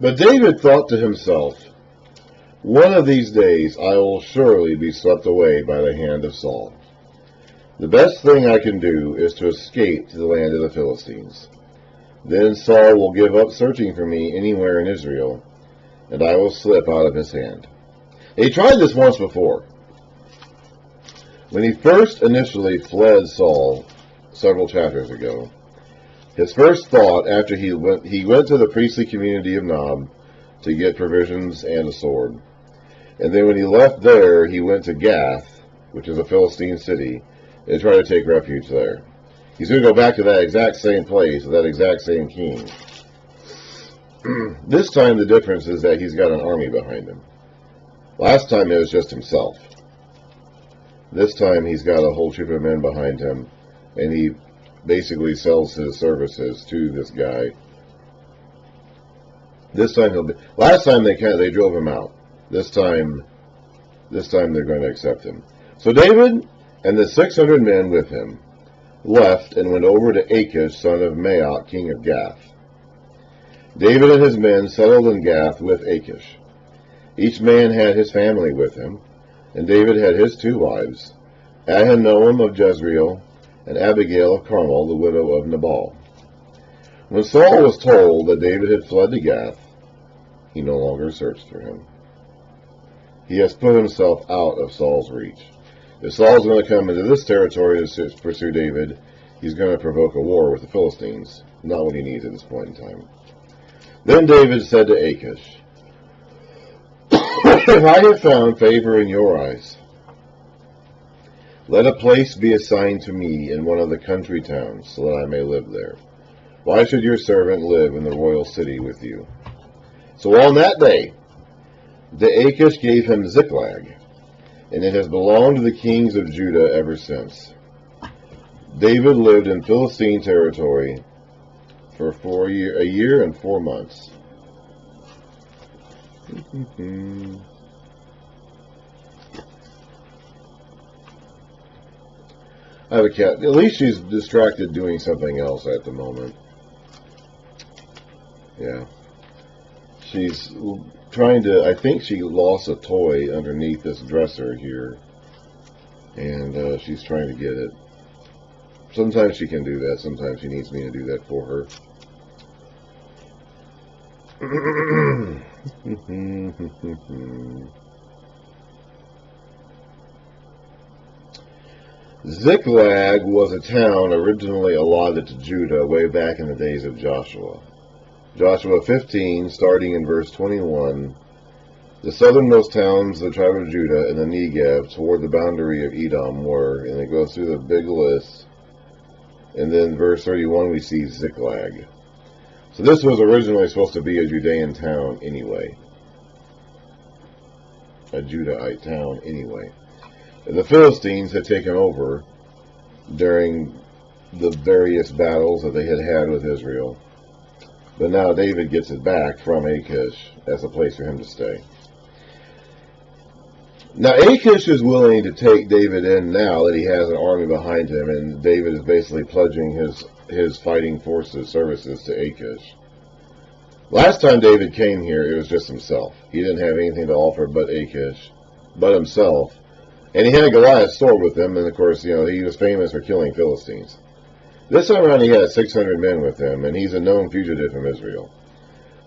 But David thought to himself, one of these days I will surely be swept away by the hand of Saul. The best thing I can do is to escape to the land of the Philistines. Then Saul will give up searching for me anywhere in Israel, and I will slip out of his hand. He tried this once before. When he first initially fled Saul several chapters ago, his first thought after he went to the priestly community of Nob to get provisions and a sword. And then when he left there, he went to Gath, which is a Philistine city, and tried to take refuge there. He's going to go back to that exact same place, that exact same king. This time the difference is that he's got an army behind him. Last time it was just himself. This time he's got a whole troop of men behind him, and he basically sells his services to this guy. This time last time they drove him out. This time they're going to accept him. So David and the 600 men with him left and went over to Achish, son of Maoch, king of Gath. David and his men settled in Gath with Achish. Each man had his family with him, and David had his 2 wives, Ahinoam of Jezreel, and Abigail of Carmel, the widow of Nabal. When Saul was told that David had fled to Gath, he no longer searched for him. He has put himself out of Saul's reach. If Saul's going to come into this territory to pursue David, he's going to provoke a war with the Philistines. Not what he needs at this point in time. Then David said to Achish, if I have found favor in your eyes, let a place be assigned to me in one of the country towns, so that I may live there. Why should your servant live in the royal city with you? So on that day, the Achish gave him Ziklag, and it has belonged to the kings of Judah ever since. David lived in Philistine territory for a year and 4 months. I have a cat. At least she's distracted doing something else at the moment. Yeah. She's trying to, I think she lost a toy underneath this dresser here. And she's trying to get it. Sometimes she can do that. Sometimes she needs me to do that for her. Ziklag was a town originally allotted to Judah way back in the days of Joshua. Joshua 15, starting in verse 21, the southernmost towns of the tribe of Judah in the Negev toward the boundary of Edom were, and it goes through the big list, and then verse 31 we see Ziklag. So this was originally supposed to be a Judean town anyway. A Judahite town anyway. The Philistines had taken over during the various battles that they had had with Israel. But now David gets it back from Achish as a place for him to stay. Now Achish is willing to take David in now that he has an army behind him, and David is basically pledging his fighting forces services to Achish. Last time David came here, it was just himself. He didn't have anything to offer but Achish, but himself. And he had a Goliath sword with him, and of course, he was famous for killing Philistines. This time around he had 600 men with him, and he's a known fugitive from Israel.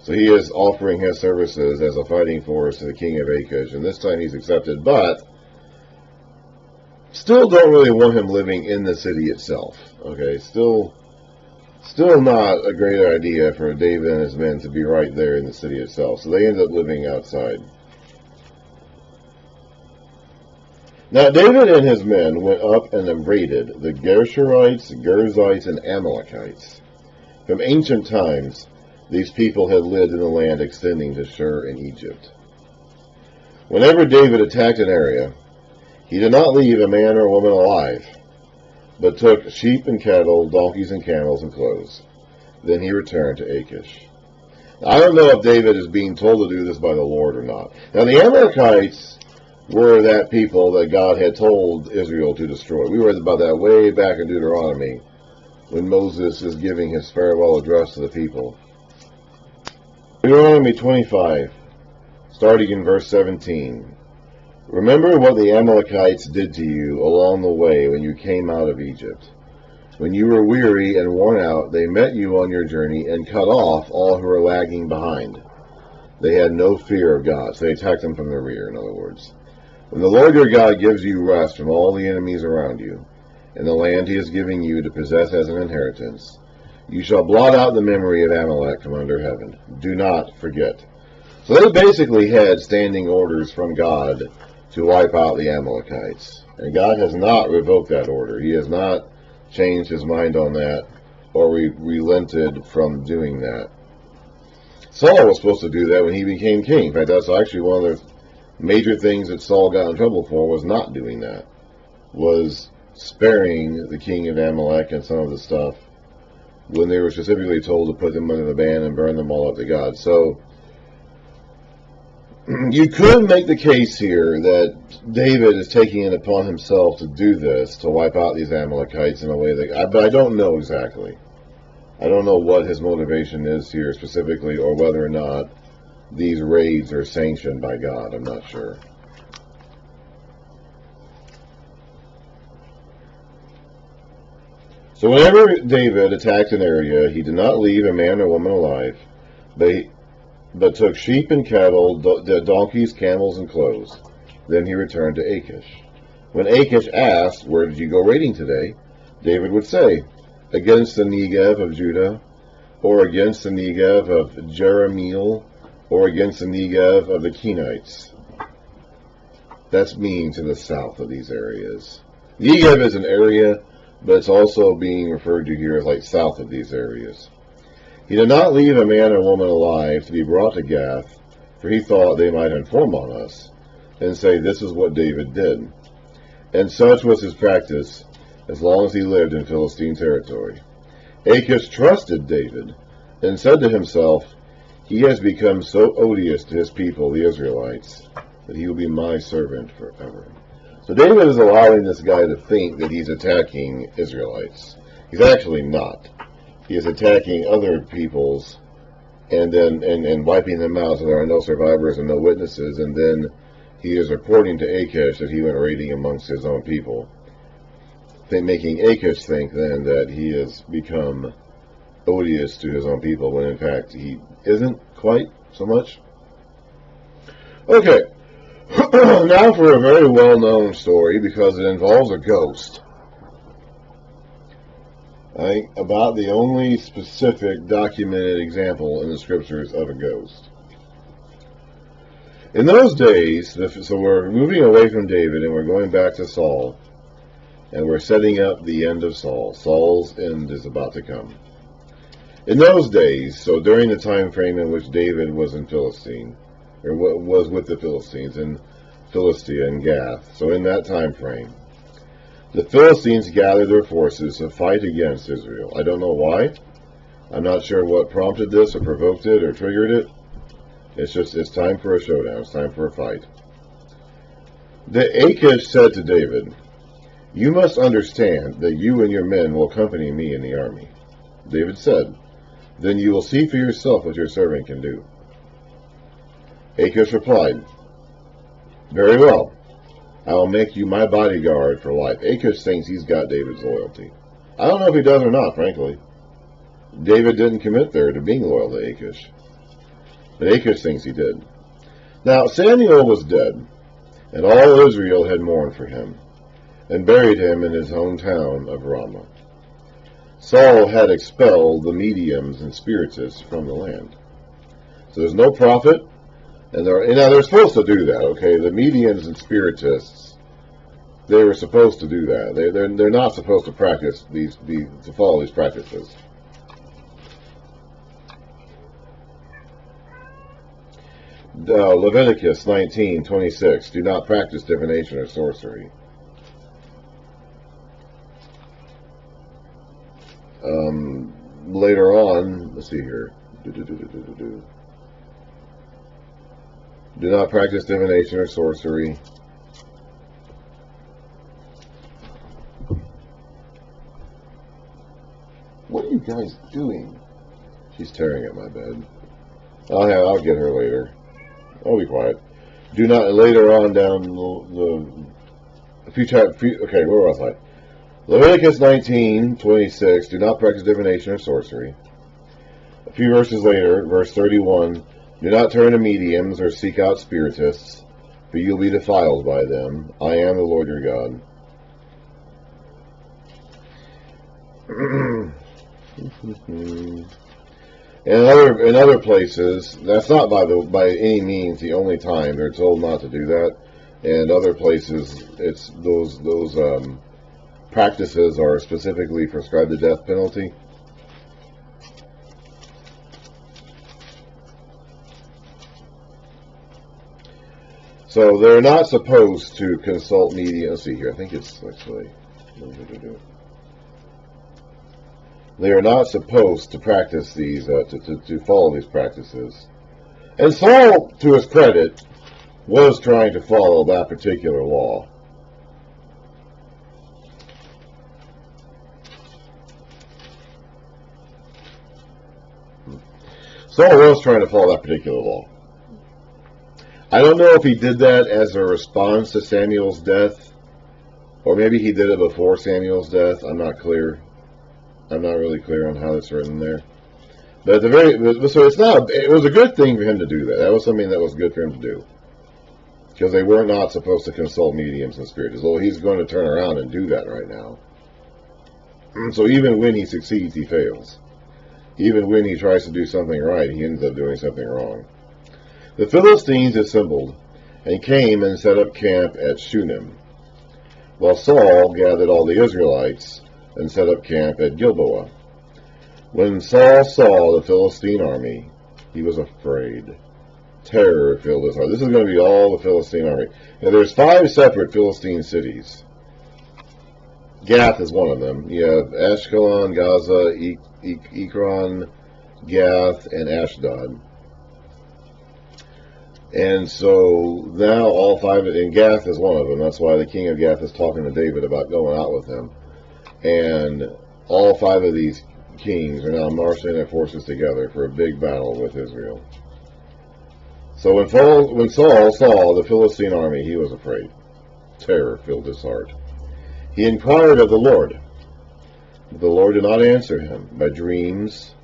So he is offering his services as a fighting force to the king of Achish, and this time he's accepted, but still don't really want him living in the city itself. Okay, still not a great idea for David and his men to be right there in the city itself. So they end up living outside. Now David and his men went up and raided the Geshurites, Girzites, and Amalekites. From ancient times, these people had lived in the land extending to Shur in Egypt. Whenever David attacked an area, he did not leave a man or woman alive, but took sheep and cattle, donkeys and camels and clothes. Then he returned to Achish. Now, I don't know if David is being told to do this by the Lord or not. Now the Amalekites were that people that God had told Israel to destroy. We read about that way back in Deuteronomy when Moses is giving his farewell address to the people. Deuteronomy 25, starting in verse 17. Remember what the Amalekites did to you along the way when you came out of Egypt. When you were weary and worn out, they met you on your journey and cut off all who were lagging behind. They had no fear of God, so they attacked them from the rear, in other words. When the Lord your God gives you rest from all the enemies around you, in the land he is giving you to possess as an inheritance, you shall blot out the memory of Amalek from under heaven. Do not forget. So they basically had standing orders from God to wipe out the Amalekites. And God has not revoked that order. He has not changed his mind on that or relented from doing that. Saul was supposed to do that when he became king. In fact, that's actually one of the major things that Saul got in trouble for, was not doing that. Was sparing the king of Amalek and some of the stuff when they were specifically told to put them under the ban and burn them all up to God. So you could make the case here that David is taking it upon himself to do this, to wipe out these Amalekites in a way that, but I don't know exactly. I don't know what his motivation is here specifically, or whether or not these raids are sanctioned by God. I'm not sure. So whenever David attacked an area, he did not leave a man or woman alive, but took sheep and cattle, donkeys, camels, and clothes. Then he returned to Achish. When Achish asked, "Where did you go raiding today?" David would say, "Against the Negev of Judah, or against the Negev of Jerahmeel, or against the Negev of the Kenites." That's meaning to the south of these areas. Negev is an area, but it's also being referred to here as like south of these areas. He did not leave a man or woman alive to be brought to Gath, for he thought they might inform on us, and say, "This is what David did." And such was his practice as long as he lived in Philistine territory. Achish trusted David, and said to himself, "He has become so odious to his people, the Israelites, that he will be my servant forever." So David is allowing this guy to think that he's attacking Israelites. He's actually not. He is attacking other peoples and wiping them out so there are no survivors and no witnesses, and then he is reporting to Achish that he went raiding amongst his own people, making Achish think then that he has become odious to his own people, when in fact he isn't quite so much. Okay, now for a very well-known story, because it involves a ghost. About the only specific documented example in the scriptures of a ghost. In those days, so we're moving away from David and we're going back to Saul, and we're setting up the end of Saul. Saul's end is about to come. In those days, so during the time frame in which David was in Philistine, or was with the Philistines in Philistia and Gath, so in that time frame, the Philistines gathered their forces to fight against Israel. I don't know why. I'm not sure what prompted this or provoked it or triggered it. It's time for a showdown. It's time for a fight. Achish said to David, "You must understand that you and your men will accompany me in the army." David said, "Then you will see for yourself what your servant can do." Achish replied, "Very well. I will make you my bodyguard for life." Achish thinks he's got David's loyalty. I don't know if he does or not, frankly. David didn't commit there to being loyal to Achish, but Achish thinks he did. Now, Samuel was dead, and all Israel had mourned for him, and buried him in his hometown of Ramah. Saul had expelled the mediums and spiritists from the land. So there's no prophet, and they're supposed to do that, okay? The mediums and spiritists, they were supposed to do that. They're not supposed to practice to follow these practices. Leviticus 19:26. Do not practice divination or sorcery. Later on, let's see here. Do not practice divination or sorcery. What are you guys doing? She's tearing at my bed. I'll get her later. I'll be quiet. Do not, later on down okay, where was I? Leviticus 19:26, do not practice divination or sorcery. A few verses later, verse 31, do not turn to mediums or seek out spiritists, for you will be defiled by them. I am the Lord your God. In other places, that's not by any means the only time they're told not to do that. And other places, it's those practices are specifically prescribed the death penalty. So they're not supposed to consult media. Let's see here. I think it's actually. They are not supposed to practice these, to follow these practices. And Saul, to his credit, was trying to follow that particular law. Saul was trying to follow that particular law. I don't know if he did that as a response to Samuel's death, or maybe he did it before Samuel's death. I'm not clear. I'm not really clear on how it's written there. But so it was a good thing for him to do that. That was something that was good for him to do. Because they were not supposed to consult mediums and spirits. Well, he's going to turn around and do that right now. So even when he succeeds, he fails. Even when he tries to do something right, he ends up doing something wrong. The Philistines assembled and came and set up camp at Shunem, while Saul gathered all the Israelites and set up camp at Gilboa. When Saul saw the Philistine army, he was afraid. Terror filled his heart. This is going to be all the Philistine army. Now, there's 5 separate Philistine cities. Gath is one of them. You have Ashkelon, Gaza, Ekron, Gath, and Ashdod. And so now all 5, and Gath is one of them. That's why the king of Gath is talking to David about going out with him. And all 5 of these kings are now marshaling their forces together for a big battle with Israel. So when Saul saw the Philistine army, he was afraid. Terror filled his heart. He inquired of the Lord. But the Lord did not answer him by dreams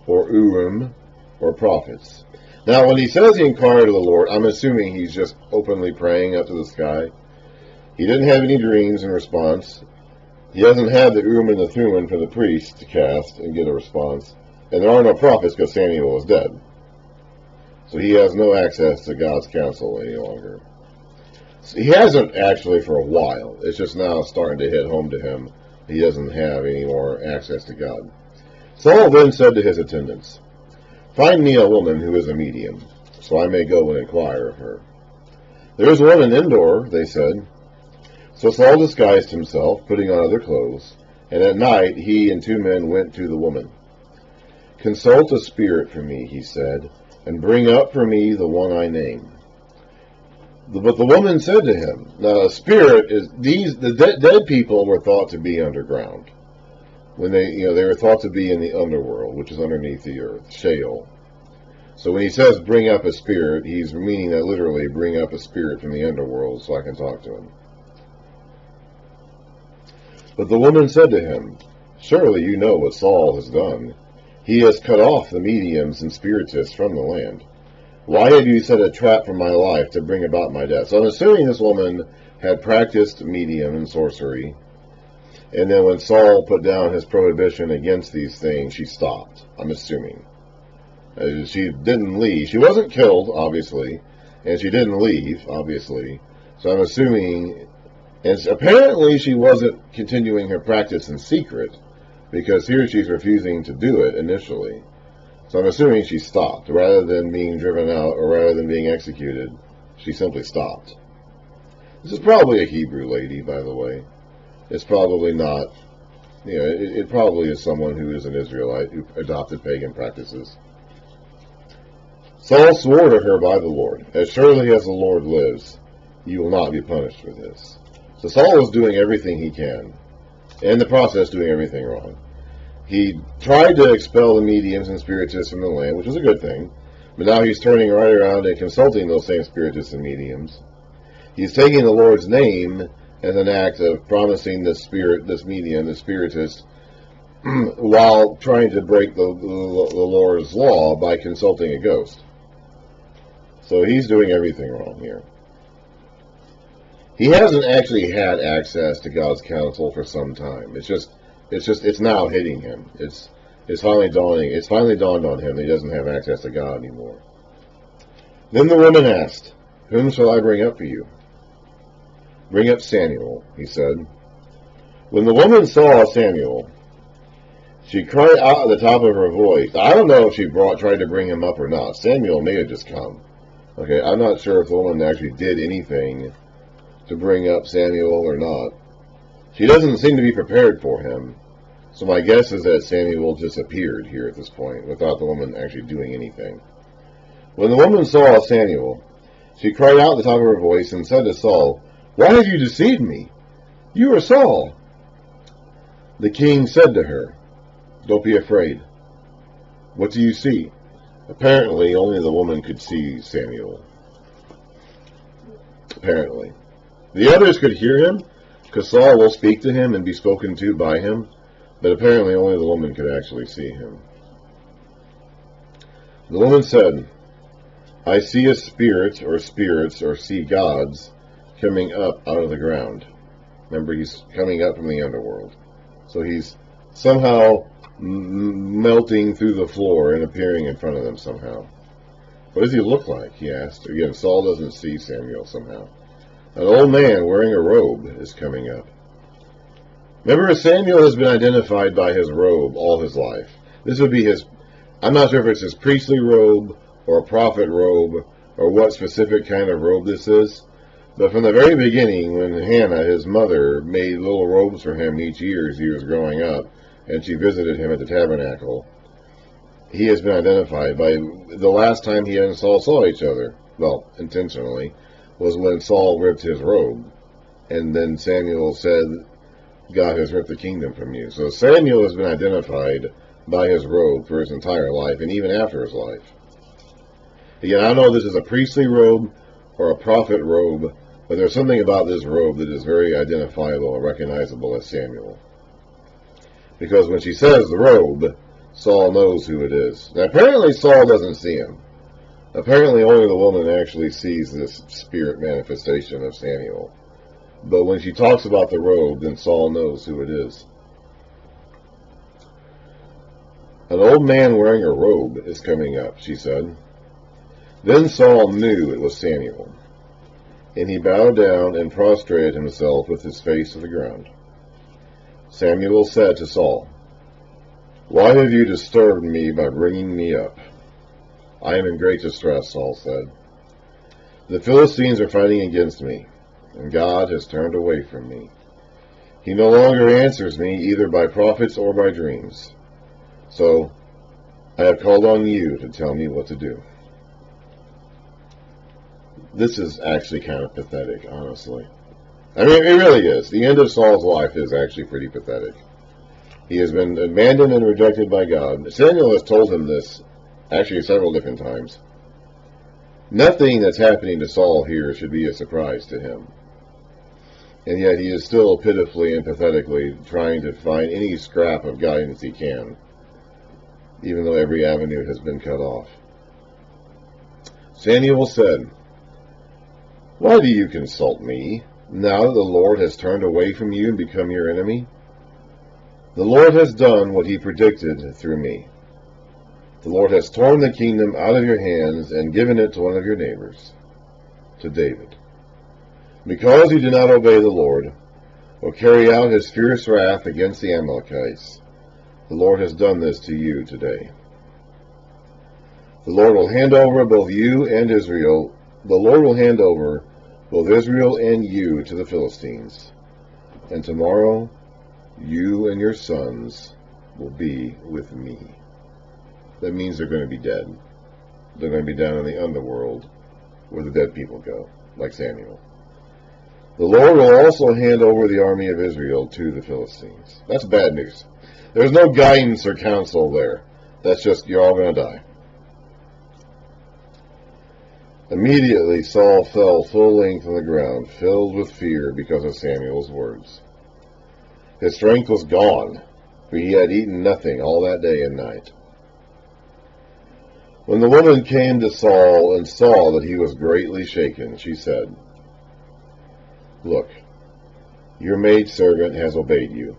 or Urim or prophets. Now, when he says he inquired of the Lord, I'm assuming he's just openly praying up to the sky. He didn't have any dreams in response. He doesn't have the Urim and the Thummim for the priest to cast and get a response. And there are no prophets because Samuel is dead. So he has no access to God's counsel any longer. So he hasn't actually for a while. It's just now starting to hit home to him. He doesn't have any more access to God. Saul then said to his attendants, find me a woman who is a medium, so I may go and inquire of her. There is one in Endor, they said. So Saul disguised himself, putting on other clothes, and at night he and 2 men went to the woman. Consult a spirit for me, he said, and bring up for me the one I name. But the woman said to him, now a spirit is, the dead people were thought to be underground. When they were thought to be in the underworld, which is underneath the earth, Sheol. So when he says bring up a spirit, he's meaning that literally bring up a spirit from the underworld so I can talk to him. But the woman said to him, surely you know what Saul has done. He has cut off the mediums and spiritists from the land. Why have you set a trap for my life to bring about my death? So I'm assuming this woman had practiced medium and sorcery. And then when Saul put down his prohibition against these things, she stopped. I'm assuming. She didn't leave. She wasn't killed, obviously. And she didn't leave, obviously. So I'm assuming... And apparently she wasn't continuing her practice in secret. Because here she's refusing to do it initially. So I'm assuming she stopped. Rather than being driven out or rather than being executed, she simply stopped. This is probably a Hebrew lady, by the way. It's probably not, it probably is someone who is an Israelite who adopted pagan practices. Saul swore to her by the Lord, as surely as the Lord lives, you will not be punished for this. So Saul was doing everything he can, and in the process doing everything wrong. He tried to expel the mediums and spiritists from the land, which was a good thing, But now he's turning right around and consulting those same spiritists and mediums. He's taking the Lord's name as an act of promising this medium, the spiritist, while trying to break the Lord's law by consulting a ghost. So he's doing everything wrong here. He hasn't actually had access to God's counsel for some time. It's now hitting him. It's finally dawned on him that he doesn't have access to God anymore. Then the woman asked, "Whom shall I bring up for you?" "Bring up Samuel," he said. When the woman saw Samuel, she cried out at the top of her voice. I don't know if she tried to bring him up or not. Samuel may have just come. Okay, I'm not sure if the woman actually did anything to bring up Samuel or not. She doesn't seem to be prepared for him. So my guess is that Samuel just appeared here at this point without the woman actually doing anything. When the woman saw Samuel, she cried out at the top of her voice and said to Saul, "Why have you deceived me? You are Saul." The king said to her, "Don't be afraid. What do you see?" Apparently, only the woman could see Samuel. Apparently. The others could hear him, because Saul will speak to him and be spoken to by him, but apparently only the woman could actually see him. The woman said, "I see a spirit or spirits or see gods coming up out of the ground." Remember, he's coming up from the underworld. So he's somehow melting through the floor and appearing in front of them somehow. "What does he look like?" he asked. Again, Saul doesn't see Samuel somehow. "An old man wearing a robe is coming up." Remember, Samuel has been identified by his robe all his life. This would be his, I'm not sure if it's his priestly robe or a prophet robe or what specific kind of robe this is. But from the very beginning, when Hannah, his mother, made little robes for him each year as he was growing up, and she visited him at the tabernacle, he has been identified by the last time he and Saul saw each other, well, intentionally, was when Saul ripped his robe. And then Samuel said, "God has ripped the kingdom from you." So Samuel has been identified by his robe for his entire life, and even after his life. Again, I don't know if this is a priestly robe or a prophet robe, but there's something about this robe that is very identifiable and recognizable as Samuel. Because when she says the robe, Saul knows who it is. Now, apparently Saul doesn't see him. Apparently only the woman actually sees this spirit manifestation of Samuel. But when she talks about the robe, then Saul knows who it is. "An old man wearing a robe is coming up," she said. Then Saul knew it was Samuel, and he bowed down and prostrated himself with his face to the ground. Samuel said to Saul, "Why have you disturbed me by bringing me up?" "I am in great distress," Saul said. "The Philistines are fighting against me, and God has turned away from me. He no longer answers me either by prophets or by dreams. So I have called on you to tell me what to do." This is actually kind of pathetic, honestly. I mean, it really is. The end of Saul's life is actually pretty pathetic. He has been abandoned and rejected by God. Samuel has told him this actually several different times. Nothing that's happening to Saul here should be a surprise to him. And yet he is still pitifully and pathetically trying to find any scrap of guidance he can, even though every avenue has been cut off. Samuel said, "Why do you consult me, now that the Lord has turned away from you and become your enemy? The Lord has done what he predicted through me. The Lord has torn the kingdom out of your hands and given it to one of your neighbors, to David. Because you did not obey the Lord, or carry out his fierce wrath against the Amalekites, the Lord has done this to you today. The Lord will hand over both you and Israel. The Lord will hand over both Israel and you to the Philistines. And tomorrow, you and your sons will be with me." That means they're going to be dead. They're going to be down in the underworld where the dead people go, like Samuel. The Lord will also hand over the army of Israel to the Philistines. That's bad news. There's no guidance or counsel there. That's just, you're all going to die. Immediately Saul fell full length on the ground, filled with fear because of Samuel's words. His strength was gone, for he had eaten nothing all that day and night. When the woman came to Saul and saw that he was greatly shaken, she said, "Look, your maidservant has obeyed you.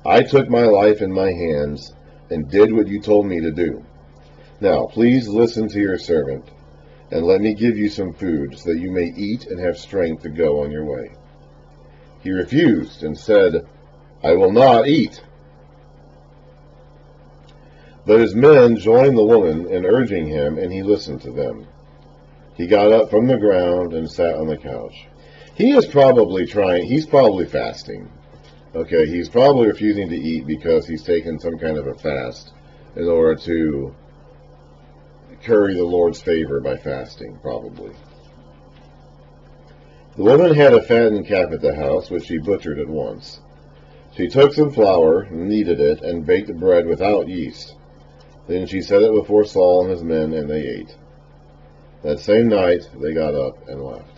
I took my life in my hands and did what you told me to do. Now, please listen to your servant, and let me give you some food so that you may eat and have strength to go on your way." He refused and said, "I will not eat." But his men joined the woman in urging him, and he listened to them. He got up from the ground and sat on the couch. He's probably fasting. Okay, he's probably refusing to eat because he's taken some kind of a fast in order to curry the Lord's favor by fasting, probably. The woman had a fattened calf at the house, which she butchered at once. She took some flour, kneaded it, and baked bread without yeast. Then she set it before Saul and his men, and they ate. That same night they got up and left.